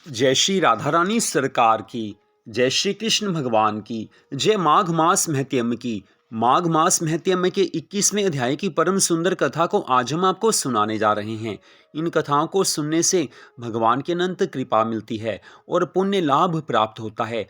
जय श्री राधा रानी सरकार की। जय श्री कृष्ण भगवान की। जय माघ मास महत्यम की। माघ मास महत्यम के 21वें अध्याय की परम सुंदर कथा को आज हम आपको सुनाने जा रहे हैं। इन कथाओं को सुनने से भगवान की अनंत कृपा मिलती है और पुण्य लाभ प्राप्त होता है।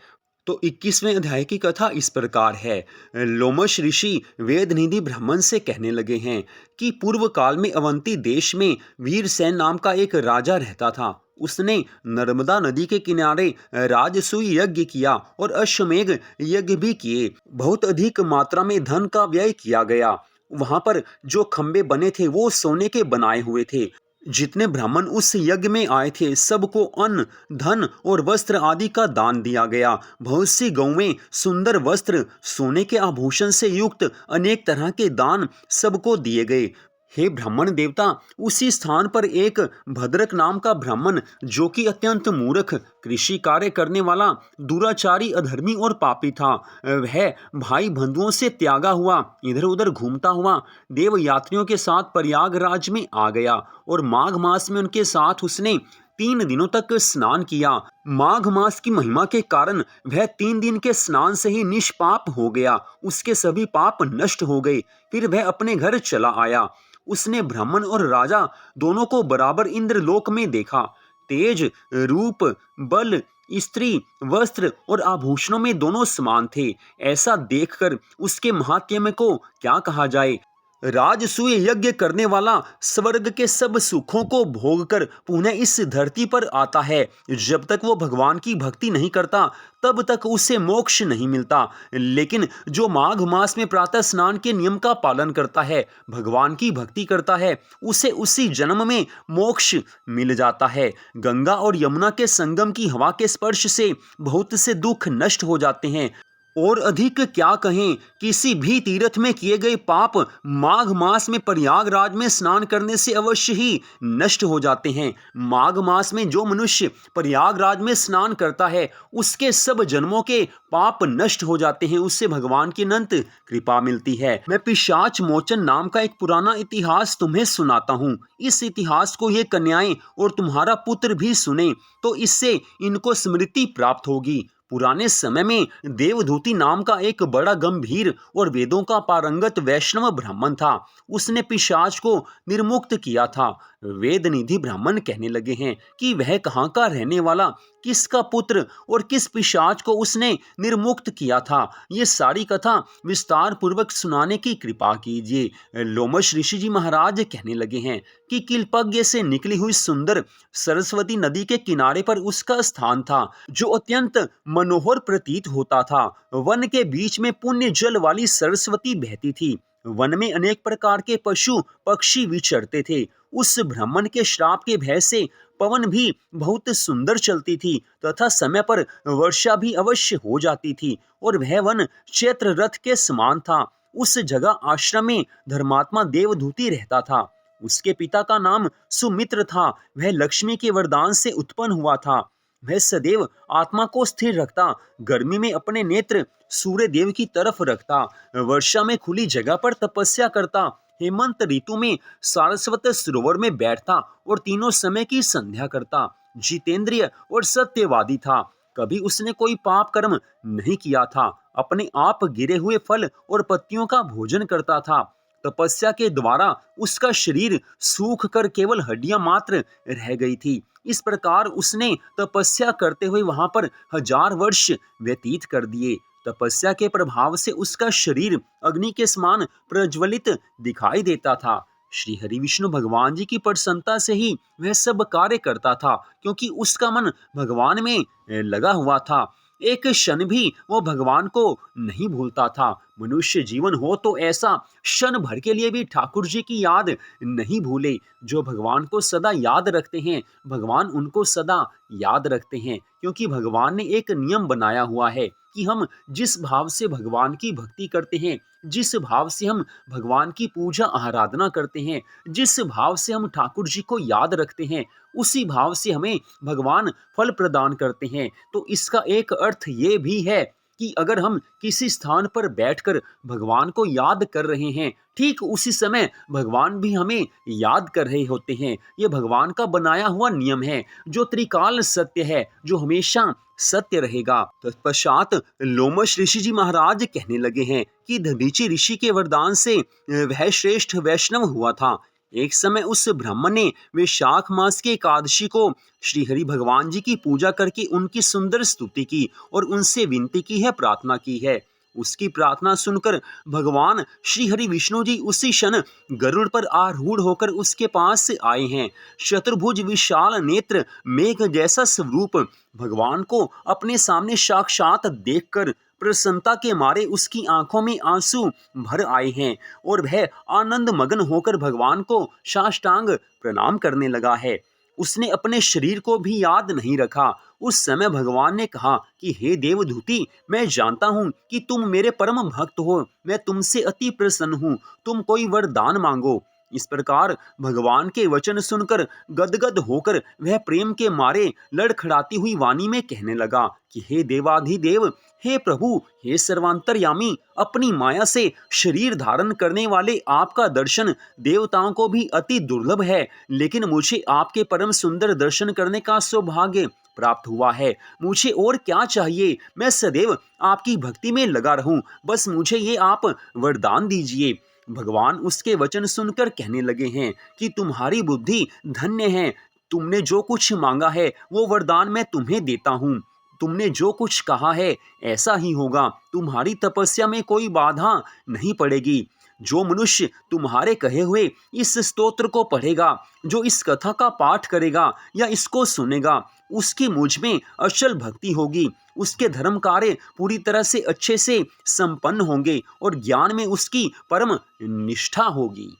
तो 21वें अध्याय की कथा इस प्रकार है। लोमश ऋषि वेदनिधि ब्राह्मण से कहने लगे हैं कि पूर्व काल में अवंती देश में वीरसेन नाम का एक राजा रहता था। उसने नर्मदा नदी के किनारे राजसूय यज्ञ किया और अश्वमेध यज्ञ भी किए। बहुत अधिक मात्रा में धन का व्यय किया गया। वहां पर जो खंबे बने थे वो सोने के बनाए हुए थे। जितने ब्राह्मण उस यज्ञ में आए थे सबको अन्न, धन और वस्त्र आदि का दान दिया गया। बहुत सी गौवें, सुंदर वस्त्र, सोने के आभूषण से युक्त अनेक तरह के दान सबको दिए गए। हे ब्राह्मण देवता, उसी स्थान पर एक भद्रक नाम का ब्राह्मण, जो कि अत्यंत मूर्ख, कृषि कार्य करने वाला, दुराचारी, अधर्मी और पापी था, वह भाई बंधुओं से त्यागा हुआ इधर उधर घूमता हुआ देव यात्रियों के साथ प्रयागराज में आ गया और माघ मास में उनके साथ उसने 3 दिनों तक स्नान किया। माघ मास की महिमा के कारण वह 3 दिन के स्नान से ही निष्पाप हो गया। उसके सभी पाप नष्ट हो गए। फिर वह अपने घर चला आया। उसने ब्राह्मण और राजा दोनों को बराबर इंद्रलोक में देखा। तेज, रूप, बल, स्त्री, वस्त्र और आभूषणों में दोनों समान थे। ऐसा देखकर उसके महात्म्य को क्या कहा जाए। राजसूय यज्ञ करने वाला स्वर्ग के सब सुखों को भोग कर पुनः इस धरती पर आता है। जब तक वो भगवान की भक्ति नहीं करता तब तक उसे मोक्ष नहीं मिलता। लेकिन जो माघ मास में प्रातः स्नान के नियम का पालन करता है, भगवान की भक्ति करता है, उसे उसी जन्म में मोक्ष मिल जाता है। गंगा और यमुना के संगम की हवा के स्पर्श से बहुत से दुख नष्ट हो जाते हैं। और अधिक क्या कहें, किसी भी तीर्थ में किए गए पाप माघ मास में प्रयागराज में स्नान करने से अवश्य ही नष्ट हो जाते हैं। माघ मास में जो मनुष्य प्रयागराज में स्नान करता है उसके सब जन्मों के पाप नष्ट हो जाते हैं। उससे भगवान की अनंत कृपा मिलती है। मैं पिशाच मोचन नाम का एक पुराना इतिहास तुम्हें सुनाता हूँ। इस इतिहास को ये कन्याएं और तुम्हारा पुत्र भी सुने तो इससे इनको स्मृति प्राप्त होगी। पुराने समय में देवधूति नाम का एक बड़ा गंभीर और वेदों का पारंगत वैष्णव ब्राह्मण था। उसने पिशाच को निर्मुक्त किया था। वेदनिधि ब्राह्मण कहने लगे हैं कि वह कहाँ का रहने वाला, किसका पुत्र और किस पिशाच को उसने निर्मुक्त किया था। ये सारी कथा विस्तार पूर्वक सुनाने की कृपा कीजिए। लोमश ऋषि जी महाराज कहने लगे हैं कि किल्पज्ञ से निकली हुई सुंदर सरस्वती नदी के किनारे पर उसका स्थान था, जो अत्यंत मनोहर प्रतीत होता था। वन के बीच में पुण्य जल वाली सरस्वती बहती थी। वन में अनेक प्रकार के पशु पक्षी विचरते थे। उस ब्राह्मण के श्राप के भय से पवन भी बहुत सुंदर चलती थी तथा समय पर वर्षा भी अवश्य हो जाती थी और वह वन चैत्र रथ के समान था। उस जगह आश्रम में धर्मात्मा देवधूति रहता था। उसके पिता का नाम सुमित्र था। वह लक्ष्मी के वरदान से उत्पन्न हुआ था। वह सदैव आत्मा को स्थिर रखता, गर्मी में अपने नेत्र सूर्य देव की तरफ रखता, वर्षा में खुली जगह पर तपस्या करता, हेमंत ऋतु में सारस्वत सरोवर में बैठता और तीनों समय की संध्या करता। जितेंद्रिय और सत्यवादी था। कभी उसने कोई पाप कर्म नहीं किया था। अपने आप गिरे हुए फल और पत्तियों का भोजन करता था। तपस्या के द्वारा उसका शरीर सूख कर केवल हड्डियां मात्र रह गई थी। इस प्रकार उसने तपस्या करते हुए वहां पर 1000 वर्ष व्यतीत कर दिए। तपस्या के प्रभाव से उसका शरीर अग्नि के समान प्रज्वलित दिखाई देता था। श्री हरि विष्णु भगवान जी की प्रसन्नता से ही वह सब कार्य करता था, क्योंकि उसका मन भगवान में लगा हुआ था। एक क्षण भी वो भगवान को नहीं भूलता था। मनुष्य जीवन हो तो ऐसा क्षण भर के लिए भी ठाकुर जी की याद नहीं भूले। जो भगवान को सदा याद रखते हैं, भगवान उनको सदा याद रखते हैं, क्योंकि भगवान ने एक नियम बनाया हुआ है कि हम जिस भाव से भगवान की भक्ति करते हैं, जिस भाव से हम भगवान की पूजा आराधना करते हैं, जिस भाव से हम ठाकुर जी को याद रखते हैं, उसी भाव से हमें भगवान फल प्रदान करते हैं। तो इसका एक अर्थ ये भी है कि अगर हम किसी स्थान पर बैठकर भगवान को याद कर रहे हैं, ठीक उसी समय भगवान भी हमें याद कर रहे होते हैं। ये भगवान का बनाया हुआ नियम है जो त्रिकाल सत्य है, जो हमेशा सत्य रहेगा। तत्पश्चात लोमश ऋषि जी महाराज कहने लगे हैं कि दधीचि ऋषि के वरदान से वह श्रेष्ठ वैष्णव हुआ था। एक समय उस ब्राह्मण ने वैशाख मास के एकादशी को श्री हरि भगवान जी की पूजा करके उनकी सुंदर स्तुति की और उनसे विनती की है, प्रार्थना की है। उसकी प्रार्थना सुनकर भगवान श्री हरि विष्णु जी उसी क्षण गरुड़ पर आरूढ़ होकर उसके पास से आए हैं। शत्रुभुज विशाल नेत्र मेघ जैसा स्वरूप भगवान को अपने सामने साक्षात देखकर प्रसन्नता के मारे उसकी आंखों में आंसू भर आए हैं और वह आनंद मगन होकर भगवान को साष्टांग प्रणाम करने लगा है। उसने अपने शरीर को भी याद नहीं रखा। उस समय भगवान ने कहा कि हे देवदूती, मैं जानता हूँ कि तुम मेरे परम भक्त हो, मैं तुमसे अति प्रसन्न हूँ, तुम कोई वरदान मांगो। इस प्रकार भगवान के वचन सुनकर गदगद होकर वह प्रेम के मारे लड़खड़ाती हुई वाणी में कहने लगा कि हे देवाधिदेव, हे प्रभु, हे सर्वांतर्यामी, अपनी माया से शरीर धारण करने वाले आपका दर्शन देवताओं को भी अति दुर्लभ है, लेकिन मुझे आपके परम सुंदर दर्शन करने का सौभाग्य प्राप्त हुआ है। मुझे और क्या चाहिए? मैं सदैव आपकी भक्ति में लगा रहूं, बस मुझे ये आप वरदान दीजिए। भगवान उसके वचन सुनकर कहने लगे हैं कि तुम्हारी बुद्धि धन्य है, तुमने जो कुछ मांगा है वो वरदान मैं तुम्हें देता हूँ। तुमने जो कुछ कहा है ऐसा ही होगा, तुम्हारी तपस्या में कोई बाधा नहीं पड़ेगी। जो मनुष्य तुम्हारे कहे हुए इस स्तोत्र को पढ़ेगा, जो इस कथा का पाठ करेगा या इसको सुनेगा, उसकी मुझ में अचल भक्ति होगी, उसके धर्म कार्य पूरी तरह से अच्छे से संपन्न होंगे और ज्ञान में उसकी परम निष्ठा होगी।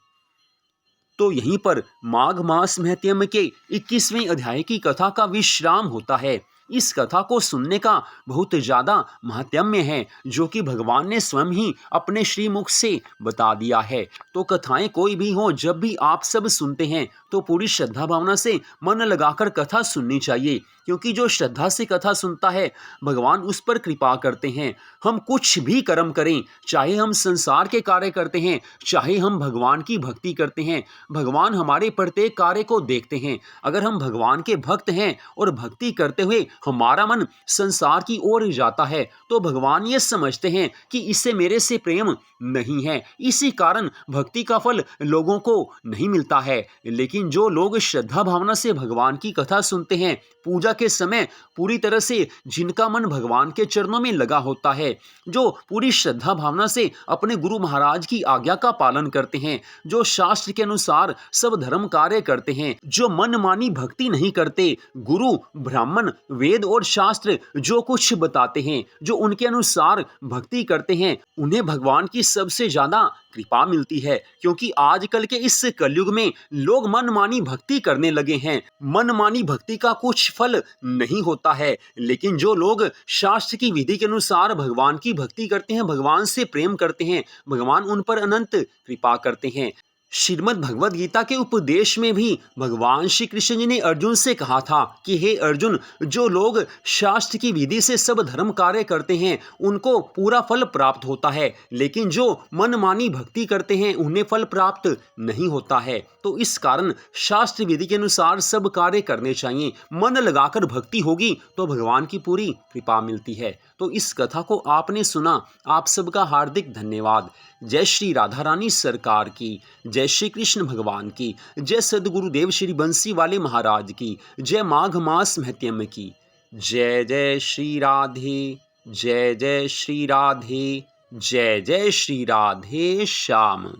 तो यहीं पर माघ मास महत्म के 21वें अध्याय की कथा का विश्राम होता है। इस कथा को सुनने का बहुत ज़्यादा महात्म्य है, जो कि भगवान ने स्वयं ही अपने श्रीमुख से बता दिया है। तो कथाएं कोई भी हो, जब भी आप सब सुनते हैं तो पूरी श्रद्धा भावना से मन लगाकर कथा सुननी चाहिए, क्योंकि जो श्रद्धा से कथा सुनता है भगवान उस पर कृपा करते हैं। हम कुछ भी कर्म करें, चाहे हम संसार के कार्य करते हैं, चाहे हम भगवान की भक्ति करते हैं, भगवान हमारे प्रत्येक कार्य को देखते हैं। अगर हम भगवान के भक्त हैं और भक्ति करते हुए हमारा मन संसार की ओर जाता है तो भगवान ये समझते हैं कि इससे मेरे से प्रेम नहीं है, इसी कारण भक्ति का फल लोगों को नहीं मिलता है। लेकिन जो लोग श्रद्धा भावना से भगवान की कथा सुनते हैं, पूजा के समय पूरी तरह से जिनका मन भगवान के चरणों में लगा होता है, जो पूरी श्रद्धा भावना से अपने गुरु महाराज की आज्ञा का पालन करते हैं, जो शास्त्र के अनुसार सब धर्म कार्य करते हैं, जो मनमानी भक्ति नहीं करते, गुरु ब्राह्मण वेद और शास्त्र जो कुछ बताते हैं, जो उनके अनुसार भक्ति करते हैं, उन्हें भगवान की सबसे ज्यादा कृपा मिलती है। क्योंकि आजकल के इस कलयुग में लोग मनमानी भक्ति करने लगे हैं। मनमानी भक्ति का कुछ फल नहीं होता है, लेकिन जो लोग शास्त्र की विधि के अनुसार भगवान की भक्ति करते हैं, भगवान से प्रेम करते हैं, भगवान उन पर अनंत कृपा करते हैं। श्रीमद् भगवद गीता के उपदेश में भी भगवान श्री कृष्ण जी ने अर्जुन से कहा था कि हे अर्जुन, जो लोग शास्त्र की विधि से सब धर्म कार्य करते हैं उनको पूरा फल प्राप्त होता है, लेकिन जो मनमानी भक्ति करते हैं उन्हें फल प्राप्त नहीं होता है। तो इस कारण शास्त्र विधि के अनुसार सब कार्य करने चाहिए। मन लगाकर भक्ति होगी तो भगवान की पूरी कृपा मिलती है। तो इस कथा को आपने सुना, आप सबका हार्दिक धन्यवाद। जय श्री राधा रानी सरकार की, जय श्री कृष्ण भगवान की, जय सद्गुरुदेव श्री बंसी वाले महाराज की, जय माघ मास महत्म की। जय जय श्री राधे, जय जय श्री राधे, जय जय श्री राधे श्याम।